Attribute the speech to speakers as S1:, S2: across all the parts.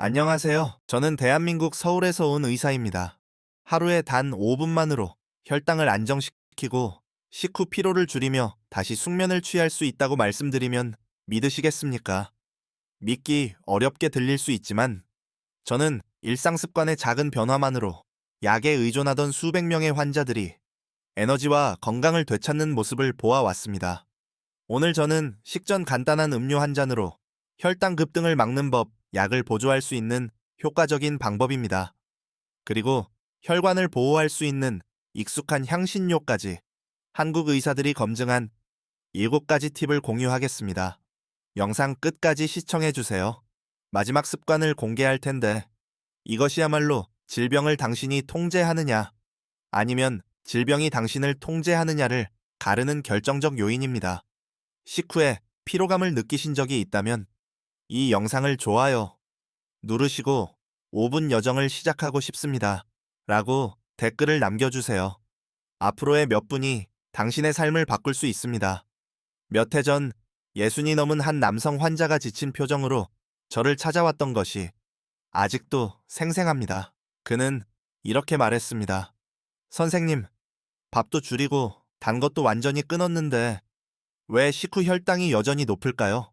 S1: 안녕하세요. 저는 대한민국 서울에서 온 의사입니다. 하루에 단 5분만으로 혈당을 안정시키고 식후 피로를 줄이며 다시 숙면을 취할 수 있다고 말씀드리면 믿으시겠습니까? 믿기 어렵게 들릴 수 있지만 저는 일상 습관의 작은 변화만으로 약에 의존하던 수백 명의 환자들이 에너지와 건강을 되찾는 모습을 보아왔습니다. 오늘 저는 식전 간단한 음료 한 잔으로 혈당 급등을 막는 법, 약을 보조할 수 있는 효과적인 방법입니다. 그리고 혈관을 보호할 수 있는 익숙한 향신료까지 한국 의사들이 검증한 7가지 팁을 공유하겠습니다. 영상 끝까지 시청해주세요. 마지막 습관을 공개할 텐데 이것이야말로 질병을 당신이 통제하느냐 아니면 질병이 당신을 통제하느냐를 가르는 결정적 요인입니다. 식후에 피로감을 느끼신 적이 있다면 이 영상을 좋아요 누르시고 5분 여정을 시작하고 싶습니다. 라고 댓글을 남겨주세요. 앞으로의 몇 분이 당신의 삶을 바꿀 수 있습니다. 몇 해 전 60이 넘은 한 남성 환자가 지친 표정으로 저를 찾아왔던 것이 아직도 생생합니다. 그는 이렇게 말했습니다. 선생님, 밥도 줄이고 단 것도 완전히 끊었는데 왜 식후 혈당이 여전히 높을까요?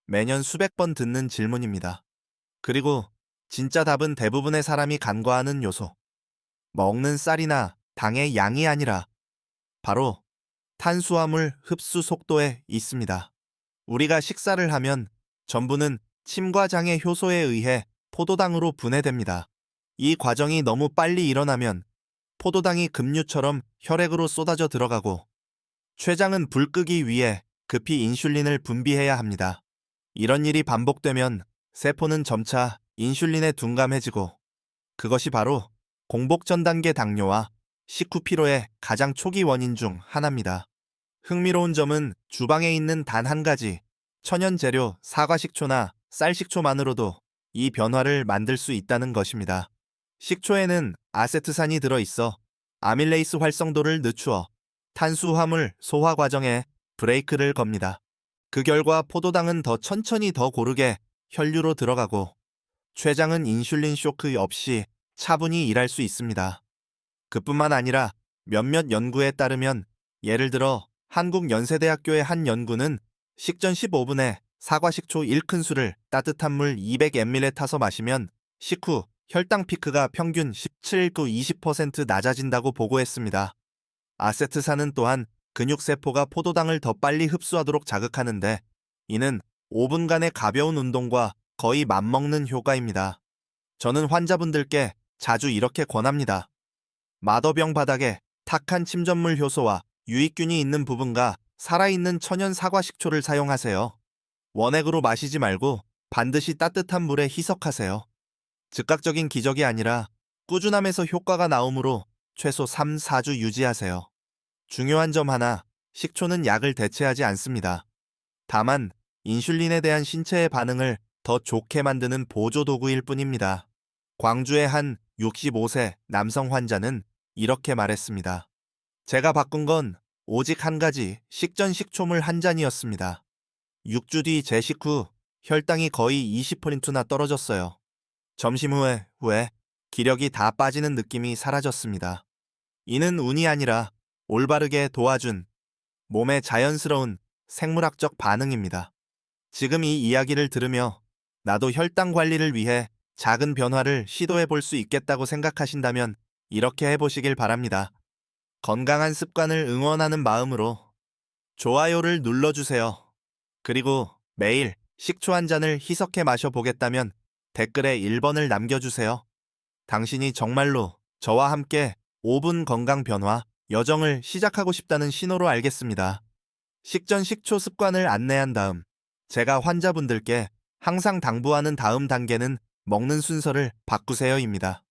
S1: 매년 수백 번 듣는 질문입니다. 그리고 진짜 답은 대부분의 사람이 간과하는 요소. 먹는 쌀이나 당의 양이 아니라 바로 탄수화물 흡수 속도에 있습니다. 우리가 식사를 하면 전부는 침과 장의 효소에 의해 포도당으로 분해됩니다. 이 과정이 너무 빨리 일어나면 포도당이 급류처럼 혈액으로 쏟아져 들어가고 췌장은 불 끄기 위해 급히 인슐린을 분비해야 합니다. 이런 일이 반복되면 세포는 점차 인슐린에 둔감해지고 그것이 바로 공복 전 단계 당뇨와 식후 피로의 가장 초기 원인 중 하나입니다. 흥미로운 점은 주방에 있는 단 한 가지 천연 재료 사과식초나 쌀식초만으로도 이 변화를 만들 수 있다는 것입니다. 식초에는 아세트산이 들어있어 아밀레이스 활성도를 늦추어 탄수화물 소화 과정에 브레이크를 겁니다. 그 결과 포도당은 더 천천히 더 고르게 혈류로 들어가고 췌장은 인슐린 쇼크 없이 차분히 일할 수 있습니다. 그뿐만 아니라 몇몇 연구에 따르면 예를 들어 한국연세대학교의 한 연구는 식전 15분에 사과식초 1큰술을 따뜻한 물 200ml에 타서 마시면 식후 혈당 피크가 평균 17-20% 낮아진다고 보고했습니다. 아세트산은 또한 근육세포가 포도당을 더 빨리 흡수하도록 자극하는데 이는 5분간의 가벼운 운동과 거의 맞먹는 효과입니다. 저는 환자분들께 자주 이렇게 권합니다. 마더병 바닥에 탁한 침전물 효소와 유익균이 있는 부분과 살아있는 천연 사과식초를 사용하세요. 원액으로 마시지 말고 반드시 따뜻한 물에 희석하세요. 즉각적인 기적이 아니라 꾸준함에서 효과가 나오므로 최소 3-4주 유지하세요. 중요한 점 하나, 식초는 약을 대체하지 않습니다. 다만 인슐린에 대한 신체의 반응을 더 좋게 만드는 보조도구일 뿐입니다. 광주의 한 65세 남성 환자는 이렇게 말했습니다. 제가 바꾼 건 오직 한 가지 식전 식초물 한 잔이었습니다. 6주 뒤 제 식후 혈당이 거의 20%나 떨어졌어요. 점심 후에 기력이 다 빠지는 느낌이 사라졌습니다. 이는 운이 아니라 올바르게 도와준 몸의 자연스러운 생물학적 반응입니다. 지금 이 이야기를 들으며 나도 혈당 관리를 위해 작은 변화를 시도해 볼 수 있겠다고 생각하신다면 이렇게 해보시길 바랍니다. 건강한 습관을 응원하는 마음으로 좋아요를 눌러주세요. 그리고 매일 식초 한 잔을 희석해 마셔보겠다면 댓글에 1번을 남겨주세요. 당신이 정말로 저와 함께 5분 건강 변화 여정을 시작하고 싶다는 신호로 알겠습니다. 식전 식초 습관을 안내한 다음 제가 환자분들께 항상 당부하는 다음 단계는 먹는 순서를 바꾸세요입니다.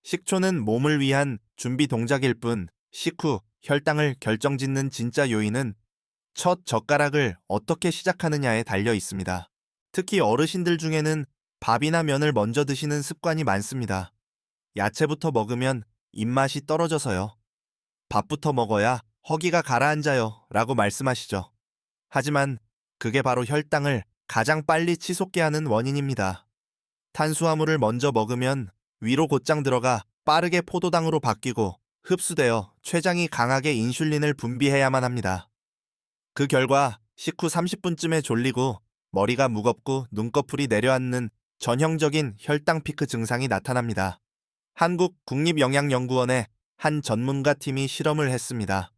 S1: 식초는 몸을 위한 준비 동작일 뿐 식후 혈당을 결정짓는 진짜 요인은 첫 젓가락을 어떻게 시작하느냐에 달려 있습니다. 특히 어르신들 중에는 밥이나 면을 먼저 드시는 습관이 많습니다. 야채부터 먹으면 입맛이 떨어져서요. 밥부터 먹어야 허기가 가라앉아요 라고 말씀하시죠. 하지만 그게 바로 혈당을 가장 빨리 치솟게 하는 원인입니다. 탄수화물을 먼저 먹으면 위로 곧장 들어가 빠르게 포도당으로 바뀌고 흡수되어 췌장이 강하게 인슐린을 분비해야만 합니다. 그 결과 식후 30분쯤에 졸리고 머리가 무겁고 눈꺼풀이 내려앉는 전형적인 혈당 피크 증상이 나타납니다. 한국국립영양연구원의 한 전문가 팀이 실험을 했습니다.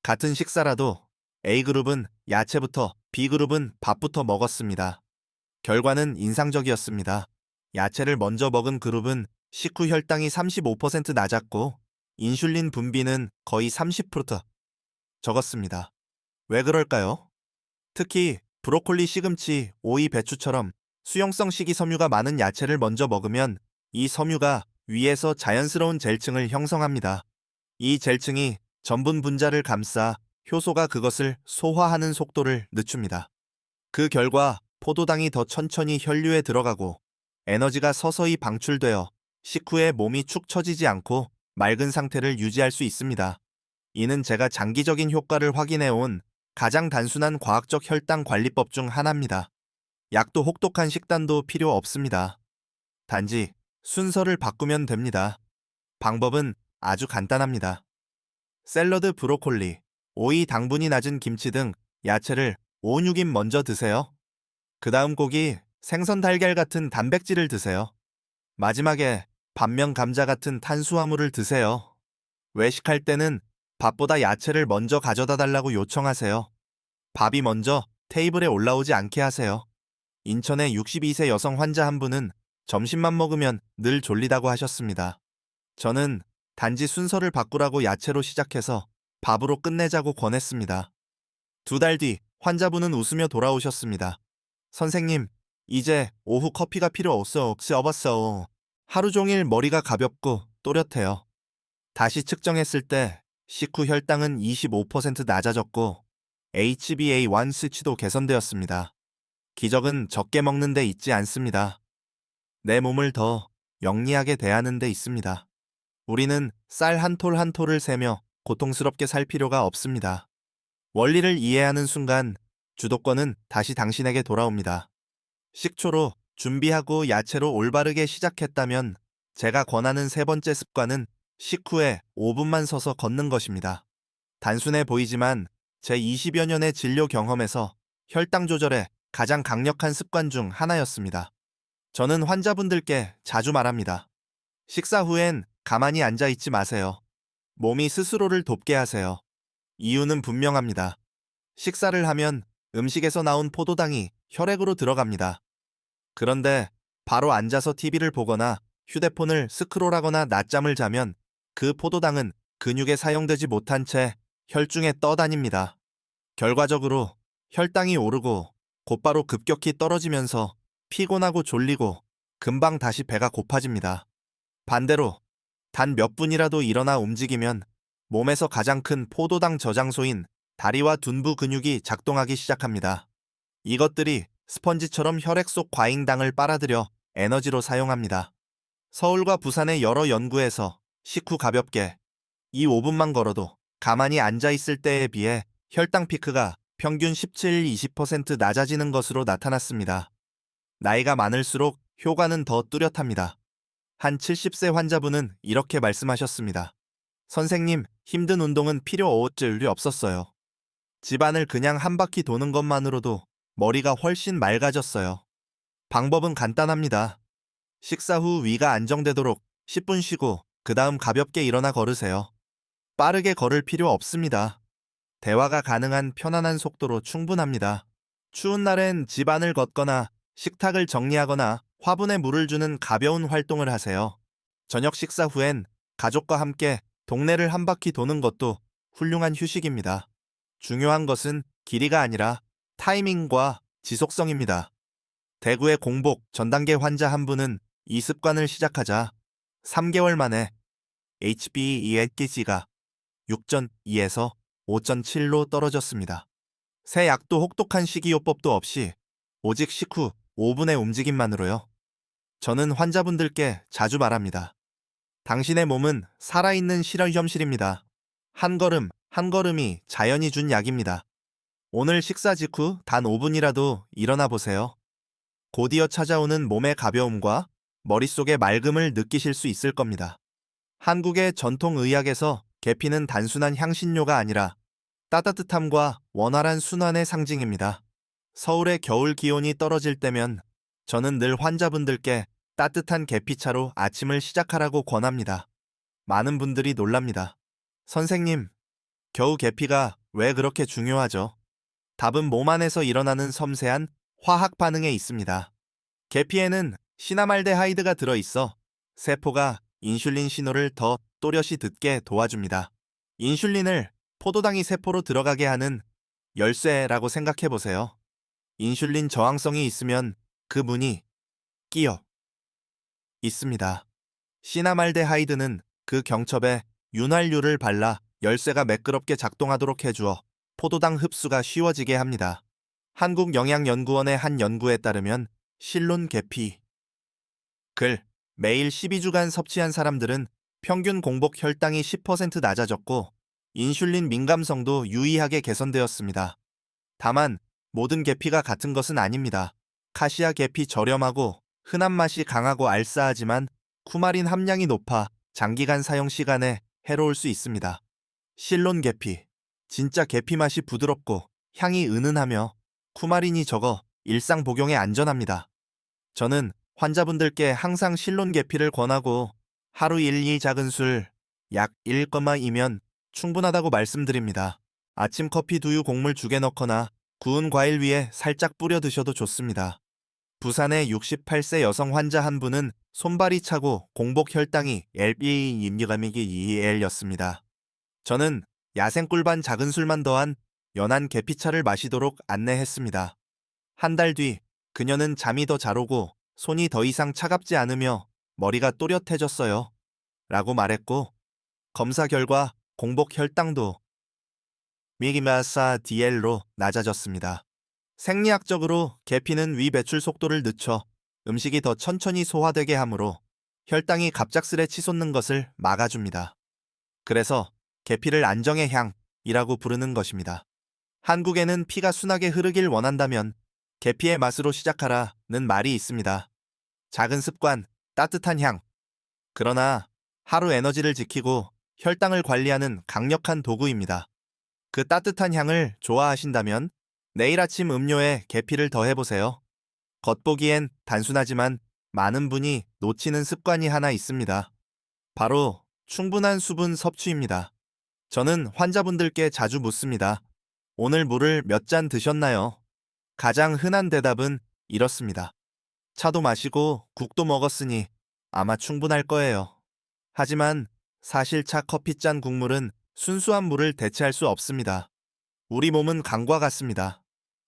S1: 같은 식사라도 A그룹은 야채부터 B그룹은 밥부터 먹었습니다. 결과는 인상적이었습니다. 야채를 먼저 먹은 그룹은 식후 혈당이 35% 낮았고 인슐린 분비는 거의 30% 적었습니다. 왜 그럴까요? 특히 브로콜리, 시금치, 오이, 배추처럼 수용성 식이섬유가 많은 야채를 먼저 먹으면 이 섬유가 위에서 자연스러운 젤층을 형성합니다. 이 젤층이 전분 분자를 감싸 효소가 그것을 소화하는 속도를 늦춥니다. 그 결과 포도당이 더 천천히 혈류에 들어가고 에너지가 서서히 방출되어 식후에 몸이 축 처지지 않고 맑은 상태를 유지할 수 있습니다. 이는 제가 장기적인 효과를 확인해 온 가장 단순한 과학적 혈당 관리법 중 하나입니다. 약도 혹독한 식단도 필요 없습니다. 단지 순서를 바꾸면 됩니다. 방법은 아주 간단합니다. 샐러드, 브로콜리, 오이, 당분이 낮은 김치 등 야채를 5, 6인 먼저 드세요. 그 다음 고기, 생선, 달걀 같은 단백질을 드세요. 마지막에 반면 감자 같은 탄수화물을 드세요. 외식할 때는 밥보다 야채를 먼저 가져다 달라고 요청하세요. 밥이 먼저 테이블에 올라오지 않게 하세요. 인천의 62세 여성 환자 한 분은 점심만 먹으면 늘 졸리다고 하셨습니다. 저는 단지 순서를 바꾸라고 야채로 시작해서 밥으로 끝내자고 권했습니다. 2달 뒤 환자분은 웃으며 돌아오셨습니다. 선생님, 이제 오후 커피가 필요 없어. 하루 종일 머리가 가볍고 또렷해요. 다시 측정했을 때 식후 혈당은 25% 낮아졌고 HbA1c 수치도 개선되었습니다. 기적은 적게 먹는 데 있지 않습니다. 내 몸을 더 영리하게 대하는 데 있습니다. 우리는 쌀 한 톨 한 톨을 세며 고통스럽게 살 필요가 없습니다. 원리를 이해하는 순간 주도권은 다시 당신에게 돌아옵니다. 식초로 준비하고 야채로 올바르게 시작했다면 제가 권하는 세 번째 습관은 식후에 5분만 서서 걷는 것입니다. 단순해 보이지만 제 20여 년의 진료 경험에서 혈당 조절에 가장 강력한 습관 중 하나였습니다. 저는 환자분들께 자주 말합니다. 식사 후엔 가만히 앉아 있지 마세요. 몸이 스스로를 돕게 하세요. 이유는 분명합니다. 식사를 하면 음식에서 나온 포도당이 혈액으로 들어갑니다. 그런데 바로 앉아서 TV를 보거나 휴대폰을 스크롤하거나 낮잠을 자면 그 포도당은 근육에 사용되지 못한 채 혈중에 떠다닙니다. 결과적으로 혈당이 오르고 곧바로 급격히 떨어지면서 피곤하고 졸리고 금방 다시 배가 고파집니다. 반대로 단 몇 분이라도 일어나 움직이면 몸에서 가장 큰 포도당 저장소인 다리와 둔부 근육이 작동하기 시작합니다. 이것들이 스펀지처럼 혈액 속 과잉당을 빨아들여 에너지로 사용합니다. 서울과 부산의 여러 연구에서 식후 가볍게 이 5분만 걸어도 가만히 앉아 있을 때에 비해 혈당 피크가 평균 17-20% 낮아지는 것으로 나타났습니다. 나이가 많을수록 효과는 더 뚜렷합니다. 한 70세 환자분은 이렇게 말씀하셨습니다. 선생님, 힘든 운동은 필요 없었어요. 집안을 그냥 한 바퀴 도는 것만으로도 머리가 훨씬 맑아졌어요. 방법은 간단합니다. 식사 후 위가 안정되도록 10분 쉬고 그 다음 가볍게 일어나 걸으세요. 빠르게 걸을 필요 없습니다. 대화가 가능한 편안한 속도로 충분합니다. 추운 날엔 집안을 걷거나 식탁을 정리하거나 화분에 물을 주는 가벼운 활동을 하세요. 저녁 식사 후엔 가족과 함께 동네를 한 바퀴 도는 것도 훌륭한 휴식입니다. 중요한 것은 길이가 아니라 타이밍과 지속성입니다. 대구의 공복 전 단계 환자 한 분은 이 습관을 시작하자 3개월 만에 HbA1c가 6.2에서 5.7로 떨어졌습니다. 새 약도 혹독한 식이요법도 없이 오직 식후 5분의 움직임만으로요. 저는 환자분들께 자주 말합니다. 당신의 몸은 살아있는 실험실입니다. 한 걸음 한 걸음이 자연이 준 약입니다. 오늘 식사 직후 단 5분이라도 일어나 보세요. 곧이어 찾아오는 몸의 가벼움과 머릿속의 맑음을 느끼실 수 있을 겁니다. 한국의 전통 의학에서 계피는 단순한 향신료가 아니라 따뜻함과 원활한 순환의 상징입니다. 서울의 겨울 기온이 떨어질 때면 저는 늘 환자분들께 따뜻한 계피차로 아침을 시작하라고 권합니다. 많은 분들이 놀랍니다. 선생님, 겨우 계피가 왜 그렇게 중요하죠? 답은 몸 안에서 일어나는 섬세한 화학 반응에 있습니다. 계피에는 시나말데하이드가 들어있어 세포가 인슐린 신호를 더 또렷이 듣게 도와줍니다. 인슐린을 포도당이 세포로 들어가게 하는 열쇠라고 생각해 보세요. 인슐린 저항성이 있으면 그 문이 끼어 있습니다. 시나말데하이드는 그 경첩에 윤활유를 발라 열쇠가 매끄럽게 작동하도록 해주어 포도당 흡수가 쉬워지게 합니다. 한국영양연구원의 한 연구에 따르면 실론 계피 글 매일 12주간 섭취한 사람들은 평균 공복 혈당이 10% 낮아졌고 인슐린 민감성도 유의하게 개선되었습니다. 다만 모든 계피가 같은 것은 아닙니다. 카시아 계피 저렴하고 흔한 맛이 강하고 알싸하지만 쿠마린 함량이 높아 장기간 사용 시간에 해로울 수 있습니다. 실론 계피 진짜 계피 맛이 부드럽고 향이 은은하며 쿠마린이 적어 일상 복용에 안전합니다. 저는 환자분들께 항상 실론 계피를 권하고 하루 1, 2 작은 술 약 1,2면 충분하다고 말씀드립니다. 아침 커피 두유 곡물 죽에 넣거나 구운 과일 위에 살짝 뿌려 드셔도 좋습니다. 부산의 68세 여성 환자 한 분은 손발이 차고 공복 혈당이 LP인미감이기2L였습니다. 저는 야생꿀반 작은 술만 더한 연한 계피차를 마시도록 안내했습니다. 한 달 뒤 그녀는 잠이 더 잘 오고 손이 더 이상 차갑지 않으며 머리가 또렷해졌어요. 라고 말했고 검사 결과 공복 혈당도 미기마사 DL로 낮아졌습니다. 생리학적으로 계피는 위 배출 속도를 늦춰 음식이 더 천천히 소화되게 하므로 혈당이 갑작스레 치솟는 것을 막아줍니다. 그래서 계피를 안정의 향이라고 부르는 것입니다. 한국에는 피가 순하게 흐르길 원한다면 계피의 맛으로 시작하라는 말이 있습니다. 작은 습관, 따뜻한 향. 그러나 하루 에너지를 지키고 혈당을 관리하는 강력한 도구입니다. 그 따뜻한 향을 좋아하신다면 내일 아침 음료에 계피를 더해보세요. 겉보기엔 단순하지만 많은 분이 놓치는 습관이 하나 있습니다. 바로 충분한 수분 섭취입니다. 저는 환자분들께 자주 묻습니다. 오늘 물을 몇 잔 드셨나요? 가장 흔한 대답은 이렇습니다. 차도 마시고 국도 먹었으니 아마 충분할 거예요. 하지만 사실 차 커피잔 국물은 순수한 물을 대체할 수 없습니다. 우리 몸은 강과 같습니다.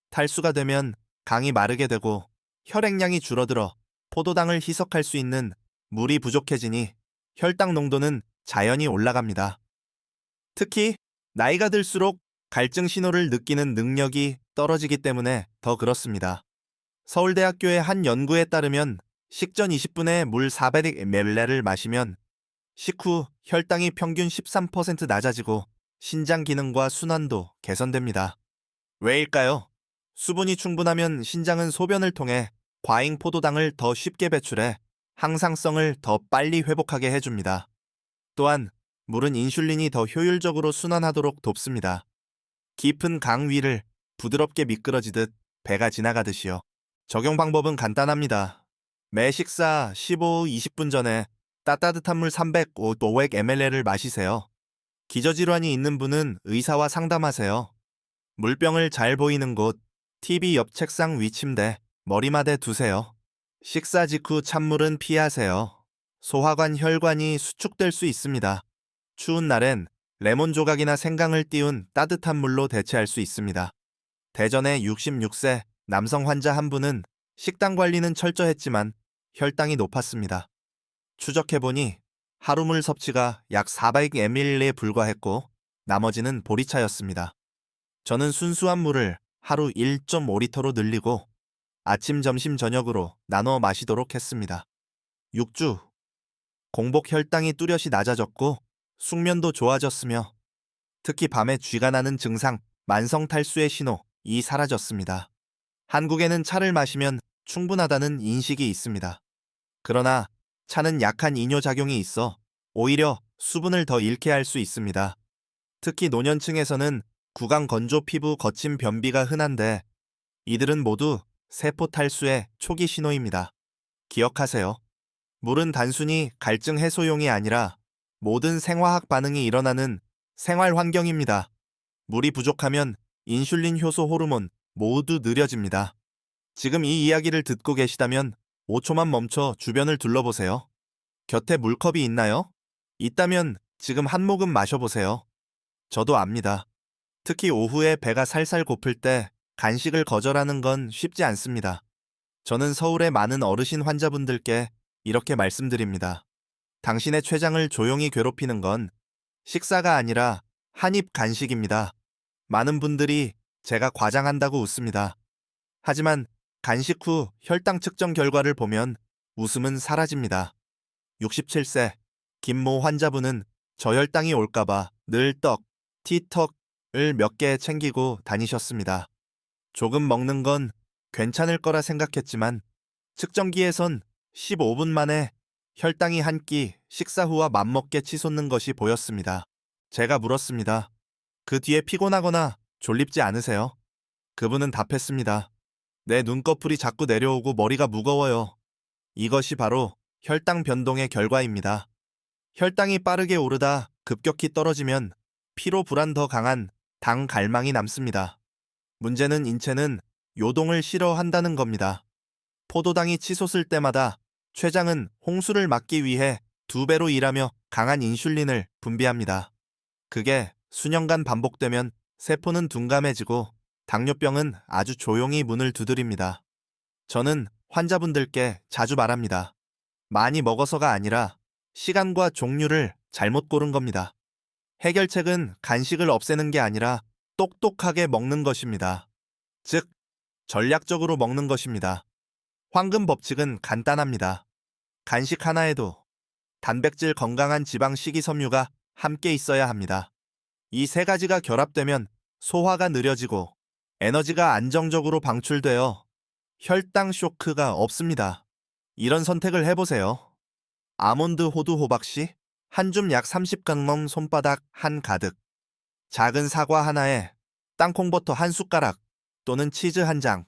S1: 탈수가 되면 강이 마르게 되고 혈액량이 줄어들어 포도당을 희석할 수 있는 물이 부족해지니 혈당 농도는 자연히 올라갑니다. 특히 나이가 들수록 갈증 신호를 느끼는 능력이 떨어지기 때문에 더 그렇습니다. 서울대학교의 한 연구에 따르면 식전 20분에 물 400ml를 마시면 식후 혈당이 평균 13% 낮아지고 신장 기능과 순환도 개선됩니다. 왜일까요? 수분이 충분하면 신장은 소변을 통해 과잉 포도당을 더 쉽게 배출해 항상성을 더 빨리 회복하게 해줍니다. 또한 물은 인슐린이 더 효율적으로 순환하도록 돕습니다. 깊은 강 위를 부드럽게 미끄러지듯 배가 지나가듯이요. 적용 방법은 간단합니다. 매 식사 15-20분 전에 따뜻한 물 300-500ml를 마시세요. 기저질환이 있는 분은 의사와 상담하세요. 물병을 잘 보이는 곳, TV 옆 책상 위 침대, 머리맡에 두세요. 식사 직후 찬물은 피하세요. 소화관 혈관이 수축될 수 있습니다. 추운 날엔 레몬 조각이나 생강을 띄운 따뜻한 물로 대체할 수 있습니다. 대전의 66세 남성 환자 한 분은 식단 관리는 철저했지만 혈당이 높았습니다. 추적해보니 하루물 섭취가 약 400ml에 불과했고 나머지는 보리차였습니다. 저는 순수한 물을 하루 1.5리터로 늘리고 아침, 점심, 저녁으로 나눠 마시도록 했습니다. 6주. 공복 혈당이 뚜렷이 낮아졌고 숙면도 좋아졌으며 특히 밤에 쥐가 나는 증상, 만성 탈수의 신호이 사라졌습니다. 한국에는 차를 마시면 충분하다는 인식이 있습니다. 그러나 차는 약한 이뇨작용이 있어 오히려 수분을 더 잃게 할 수 있습니다. 특히 노년층에서는 구강 건조 피부 거친 변비가 흔한데 이들은 모두 세포 탈수의 초기 신호입니다. 기억하세요. 물은 단순히 갈증 해소용이 아니라 모든 생화학 반응이 일어나는 생활 환경입니다. 물이 부족하면 인슐린 효소 호르몬 모두 느려집니다. 지금 이 이야기를 듣고 계시다면 5초만 멈춰 주변을 둘러보세요. 곁에 물컵이 있나요? 있다면 지금 한 모금 마셔보세요. 저도 압니다. 특히 오후에 배가 살살 고플 때 간식을 거절하는 건 쉽지 않습니다. 저는 서울의 많은 어르신 환자분들께 이렇게 말씀드립니다. 당신의 췌장을 조용히 괴롭히는 건 식사가 아니라 한입 간식입니다. 많은 분들이 제가 과장한다고 웃습니다. 하지만 간식 후 혈당 측정 결과를 보면 웃음은 사라집니다. 67세 김모 환자분은 저혈당이 올까봐 늘 떡, 티떡을 몇 개 챙기고 다니셨습니다. 조금 먹는 건 괜찮을 거라 생각했지만 측정기에선 15분 만에 혈당이 한 끼 식사 후와 맞먹게 치솟는 것이 보였습니다. 제가 물었습니다. 그 뒤에 피곤하거나 졸립지 않으세요? 그분은 답했습니다. 내 눈꺼풀이 자꾸 내려오고 머리가 무거워요. 이것이 바로 혈당 변동의 결과입니다. 혈당이 빠르게 오르다 급격히 떨어지면 피로 불안 더 강한 당 갈망이 남습니다. 문제는 인체는 요동을 싫어한다는 겁니다. 포도당이 치솟을 때마다 췌장은 홍수를 막기 위해 2배로 일하며 강한 인슐린을 분비합니다. 그게 수년간 반복되면 세포는 둔감해지고 당뇨병은 아주 조용히 문을 두드립니다. 저는 환자분들께 자주 말합니다. 많이 먹어서가 아니라 시간과 종류를 잘못 고른 겁니다. 해결책은 간식을 없애는 게 아니라 똑똑하게 먹는 것입니다. 즉, 전략적으로 먹는 것입니다. 황금 법칙은 간단합니다. 간식 하나에도 단백질, 건강한 지방, 식이섬유가 함께 있어야 합니다. 이 세 가지가 결합되면 소화가 느려지고 에너지가 안정적으로 방출되어 혈당 쇼크가 없습니다. 이런 선택을 해보세요. 아몬드 호두 호박씨 한 줌 약 30g 손바닥 한 가득, 작은 사과 하나에 땅콩버터 한 숟가락 또는 치즈 한 장,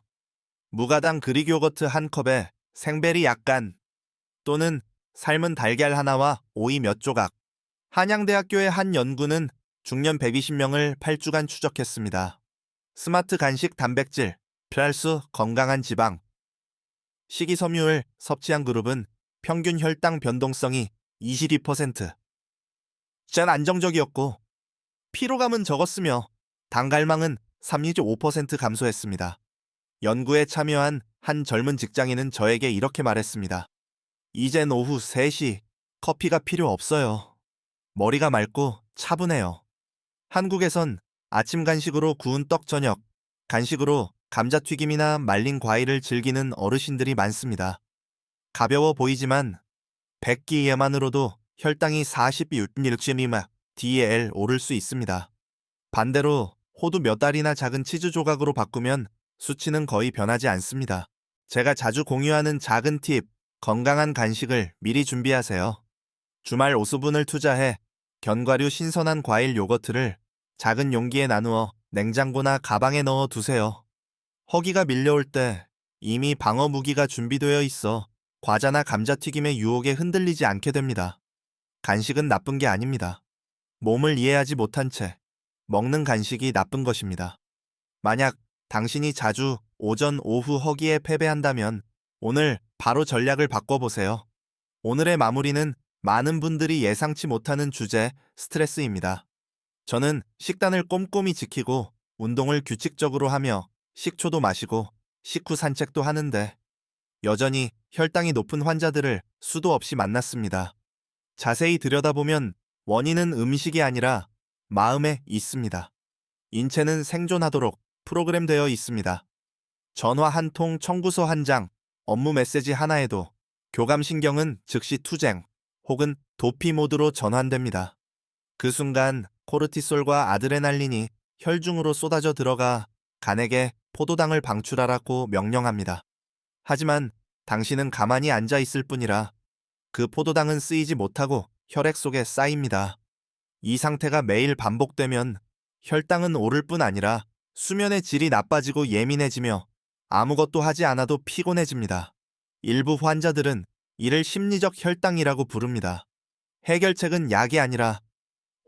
S1: 무가당 그릭 요거트 한 컵에 생베리 약간 또는 삶은 달걀 하나와 오이 몇 조각. 한양대학교의 한 연구는 중년 120명을 8주간 추적했습니다. 스마트 간식 단백질, 플러스 건강한 지방, 식이섬유를 섭취한 그룹은 평균 혈당 변동성이 22%, 짠 안정적이었고 피로감은 적었으며 당 갈망은 35% 감소했습니다. 연구에 참여한 한 젊은 직장인은 저에게 이렇게 말했습니다. 이젠 오후 3시 커피가 필요 없어요. 머리가 맑고 차분해요. 한국에선 아침 간식으로 구운 떡 저녁, 간식으로 감자튀김이나 말린 과일을 즐기는 어르신들이 많습니다. 가벼워 보이지만 100끼 이하만으로도 혈당이 46mg DL 오를 수 있습니다. 반대로 호두 몇 알이나 작은 치즈 조각으로 바꾸면 수치는 거의 변하지 않습니다. 제가 자주 공유하는 작은 팁, 건강한 간식을 미리 준비하세요. 주말 오수분을 투자해 견과류 신선한 과일 요거트를 작은 용기에 나누어 냉장고나 가방에 넣어 두세요. 허기가 밀려올 때 이미 방어 무기가 준비되어 있어 과자나 감자튀김의 유혹에 흔들리지 않게 됩니다. 간식은 나쁜 게 아닙니다. 몸을 이해하지 못한 채 먹는 간식이 나쁜 것입니다. 만약 당신이 자주 오전, 오후 허기에 패배한다면 오늘 바로 전략을 바꿔보세요. 오늘의 마무리는 많은 분들이 예상치 못하는 주제, 스트레스입니다. 저는 식단을 꼼꼼히 지키고 운동을 규칙적으로 하며 식초도 마시고 식후 산책도 하는데 여전히 혈당이 높은 환자들을 수도 없이 만났습니다. 자세히 들여다보면 원인은 음식이 아니라 마음에 있습니다. 인체는 생존하도록 프로그램되어 있습니다. 전화 한 통, 청구서 한 장, 업무 메시지 하나에도 교감신경은 즉시 투쟁 혹은 도피 모드로 전환됩니다. 그 순간 코르티솔과 아드레날린이 혈중으로 쏟아져 들어가 간에게 포도당을 방출하라고 명령합니다. 하지만 당신은 가만히 앉아 있을 뿐이라 그 포도당은 쓰이지 못하고 혈액 속에 쌓입니다. 이 상태가 매일 반복되면 혈당은 오를 뿐 아니라 수면의 질이 나빠지고 예민해지며 아무것도 하지 않아도 피곤해집니다. 일부 환자들은 이를 심리적 혈당이라고 부릅니다. 해결책은 약이 아니라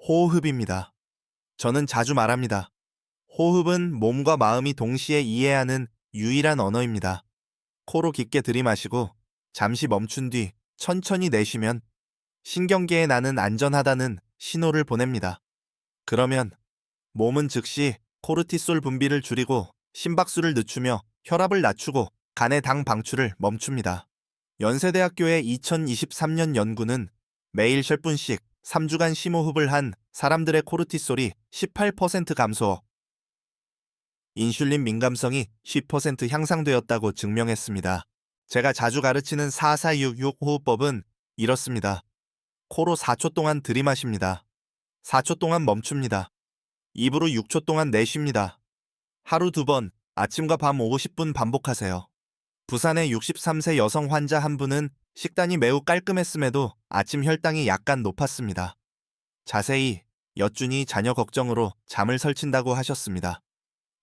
S1: 호흡입니다. 저는 자주 말합니다. 호흡은 몸과 마음이 동시에 이해하는 유일한 언어입니다. 코로 깊게 들이마시고 잠시 멈춘 뒤 천천히 내쉬면 신경계에 나는 안전하다는 신호를 보냅니다. 그러면 몸은 즉시 코르티솔 분비를 줄이고 심박수를 늦추며 혈압을 낮추고 간의 당 방출을 멈춥니다. 연세대학교의 2023년 연구는 매일 10분씩 3주간 심호흡을 한 사람들의 코르티솔이 18% 감소, 인슐린 민감성이 10% 향상되었다고 증명했습니다. 제가 자주 가르치는 4466 호흡법은 이렇습니다. 코로 4초 동안 들이마십니다. 4초 동안 멈춥니다. 입으로 6초 동안 내쉽니다. 하루 2번, 아침과 밤 50분 반복하세요. 부산의 63세 여성 환자 한 분은 식단이 매우 깔끔했음에도 아침 혈당이 약간 높았습니다. 자세히 여쭈니 자녀 걱정으로 잠을 설친다고 하셨습니다.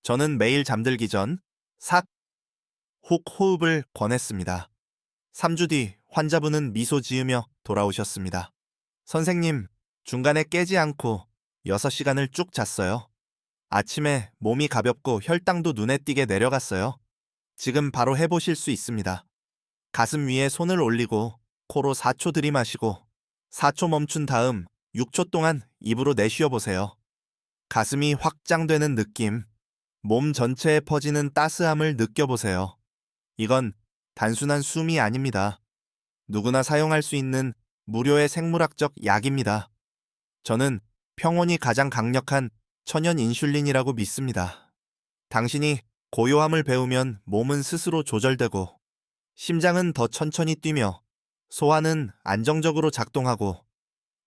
S1: 저는 매일 잠들기 전 삭, 훅 호흡을 권했습니다. 3주 뒤 환자분은 미소 지으며 돌아오셨습니다. 선생님, 중간에 깨지 않고 6시간을 쭉 잤어요. 아침에 몸이 가볍고 혈당도 눈에 띄게 내려갔어요. 지금 바로 해보실 수 있습니다. 가슴 위에 손을 올리고 코로 4초 들이마시고 4초 멈춘 다음 6초 동안 입으로 내쉬어 보세요. 가슴이 확장되는 느낌, 몸 전체에 퍼지는 따스함을 느껴보세요. 이건 단순한 숨이 아닙니다. 누구나 사용할 수 있는 무료의 생물학적 약입니다. 저는 평온이 가장 강력한 천연 인슐린이라고 믿습니다. 당신이 고요함을 배우면 몸은 스스로 조절되고 심장은 더 천천히 뛰며 소화는 안정적으로 작동하고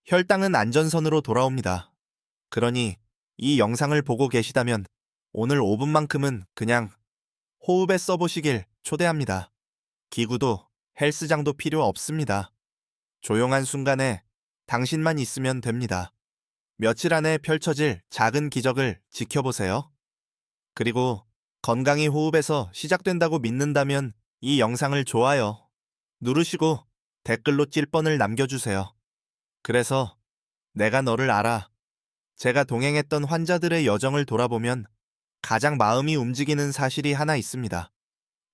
S1: 혈당은 안전선으로 돌아옵니다. 그러니 이 영상을 보고 계시다면 오늘 5분만큼은 그냥 호흡에 써보시길 초대합니다. 기구도 헬스장도 필요 없습니다. 조용한 순간에 당신만 있으면 됩니다. 며칠 안에 펼쳐질 작은 기적을 지켜보세요. 그리고 건강이 호흡에서 시작된다고 믿는다면 이 영상을 좋아요 누르시고 댓글로 찔번을 남겨주세요. 그래서 내가 너를 알아. 제가 동행했던 환자들의 여정을 돌아보면 가장 마음이 움직이는 사실이 하나 있습니다.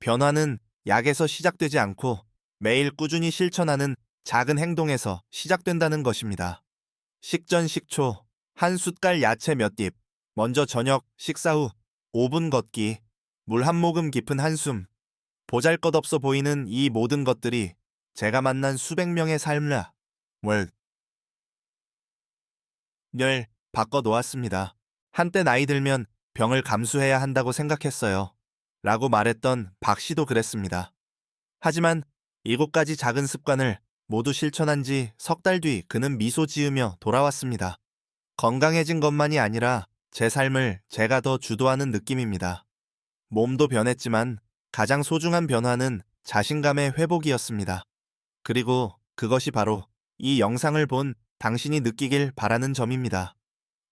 S1: 변화는 약에서 시작되지 않고 매일 꾸준히 실천하는 작은 행동에서 시작된다는 것입니다. 식전 식초, 한 숟갈 야채 몇 입, 먼저 저녁, 식사 후 5분 걷기, 물 한 모금 깊은 한숨, 보잘것없어 보이는 이 모든 것들이 제가 만난 수백 명의 삶을 늘 바꿔놓았습니다. 한때 나이 들면 병을 감수해야 한다고 생각했어요. 라고 말했던 박 씨도 그랬습니다. 하지만 7가지 작은 습관을 모두 실천한 지 3달 뒤 그는 미소 지으며 돌아왔습니다. 건강해진 것만이 아니라 제 삶을 제가 더 주도하는 느낌입니다. 몸도 변했지만 가장 소중한 변화는 자신감의 회복이었습니다. 그리고 그것이 바로 이 영상을 본 당신이 느끼길 바라는 점입니다.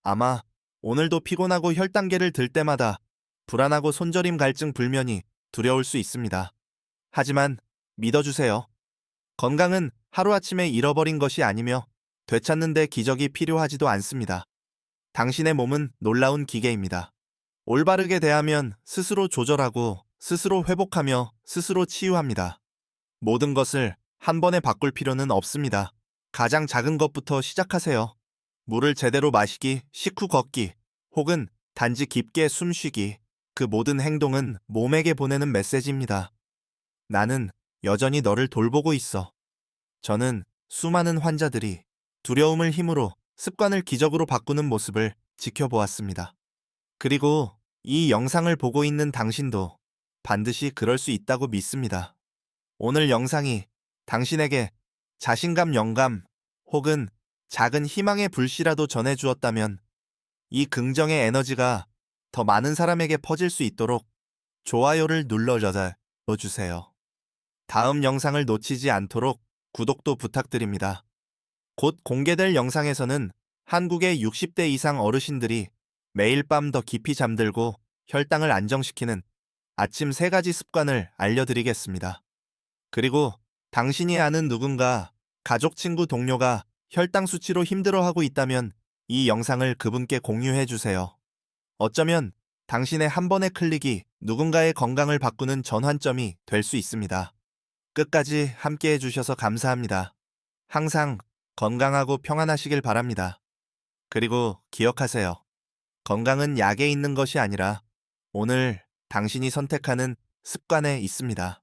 S1: 아마 오늘도 피곤하고 혈당계를 들 때마다 불안하고 손저림 갈증 불면이 두려울 수 있습니다. 하지만 믿어주세요. 건강은 하루아침에 잃어버린 것이 아니며 되찾는 데 기적이 필요하지도 않습니다. 당신의 몸은 놀라운 기계입니다. 올바르게 대하면 스스로 조절하고 스스로 회복하며 스스로 치유합니다. 모든 것을 한 번에 바꿀 필요는 없습니다. 가장 작은 것부터 시작하세요. 물을 제대로 마시기, 식후 걷기, 혹은 단지 깊게 숨쉬기. 그 모든 행동은 몸에게 보내는 메시지입니다. 나는 여전히 너를 돌보고 있어. 저는 수많은 환자들이 두려움을 힘으로 습관을 기적으로 바꾸는 모습을 지켜보았습니다. 그리고 이 영상을 보고 있는 당신도 반드시 그럴 수 있다고 믿습니다. 오늘 영상이 당신에게 자신감, 영감 혹은 작은 희망의 불씨라도 전해주었다면 이 긍정의 에너지가 더 많은 사람에게 퍼질 수 있도록 좋아요를 눌러주세요. 다음 영상을 놓치지 않도록 구독도 부탁드립니다. 곧 공개될 영상에서는 한국의 60대 이상 어르신들이 매일 밤 더 깊이 잠들고 혈당을 안정시키는 아침 3가지 습관을 알려드리겠습니다. 그리고 당신이 아는 누군가, 가족, 친구, 동료가 혈당 수치로 힘들어하고 있다면 이 영상을 그분께 공유해 주세요. 어쩌면 당신의 한 번의 클릭이 누군가의 건강을 바꾸는 전환점이 될 수 있습니다. 끝까지 함께 해주셔서 감사합니다. 항상 건강하고 평안하시길 바랍니다. 그리고 기억하세요. 건강은 약에 있는 것이 아니라 오늘 당신이 선택하는 습관에 있습니다.